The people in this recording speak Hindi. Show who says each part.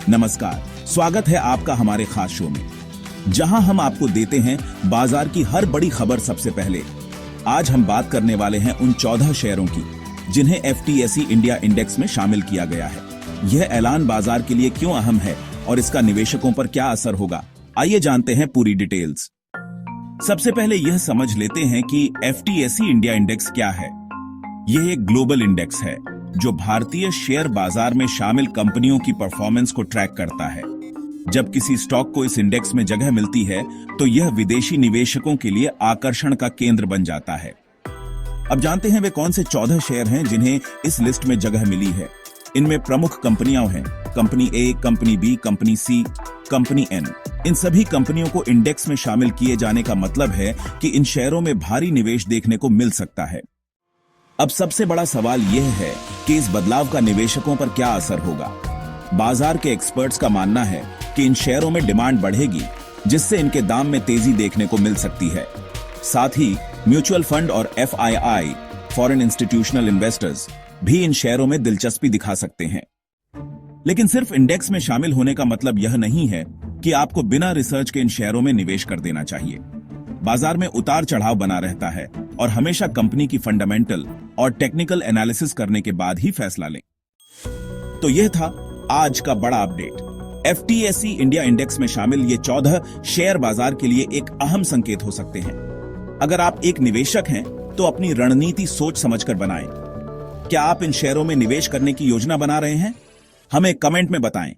Speaker 1: नमस्कार, स्वागत है आपका हमारे खास शो में, जहां हम आपको देते हैं बाजार की हर बड़ी खबर सबसे पहले। आज हम बात करने वाले हैं उन 14 शेयरों की जिन्हें एफटीएसई इंडिया इंडेक्स में शामिल किया गया है। यह ऐलान बाजार के लिए क्यों अहम है और इसका निवेशकों पर क्या असर होगा, आइए जानते हैं पूरी डिटेल्स। सबसे पहले यह समझ लेते हैं कि एफटीएसई इंडिया इंडेक्स क्या है। यह एक ग्लोबल इंडेक्स है जो भारतीय शेयर बाजार में शामिल कंपनियों की परफॉर्मेंस को ट्रैक करता है। जब किसी स्टॉक को इस इंडेक्स में जगह मिलती है तो यह विदेशी निवेशकों के लिए आकर्षण का केंद्र बन जाता है। अब जानते हैं वे कौन से 14 शेयर हैं जिन्हें इस लिस्ट में जगह मिली है। इनमें प्रमुख कंपनियां हैं कंपनी ए, कंपनी बी, कंपनी सी, कंपनी एन। इन सभी कंपनियों को इंडेक्स में शामिल किए जाने का मतलब है कि इन शेयरों में भारी निवेश देखने को मिल सकता है। अब सबसे बड़ा सवाल यह है कि इस बदलाव का निवेशकों पर क्या असर होगा। बाजार के एक्सपर्ट्स का मानना है कि इन शेयरों में डिमांड बढ़ेगी, जिससे इनके दाम में तेजी देखने को मिल सकती है। साथ ही म्यूचुअल फंड और एफआईआई फॉरेन इंस्टीट्यूशनल इन्वेस्टर्स भी इन शेयरों में दिलचस्पी दिखा सकते हैं। लेकिन सिर्फ इंडेक्स में शामिल होने का मतलब यह नहीं है कि आपको बिना रिसर्च के इन शेयरों में निवेश कर देना चाहिए। बाजार में उतार चढ़ाव बना रहता है और हमेशा कंपनी की फंडामेंटल और टेक्निकल एनालिसिस करने के बाद ही फैसला लें। तो यह था आज का बड़ा अपडेट। एफटीएसई इंडिया इंडेक्स में शामिल ये 14 शेयर बाजार के लिए एक अहम संकेत हो सकते हैं। अगर आप एक निवेशक हैं तो अपनी रणनीति सोच समझकर बनाएं। क्या आप इन शेयरों में निवेश करने की योजना बना रहे हैं? हमें कमेंट में बताएं।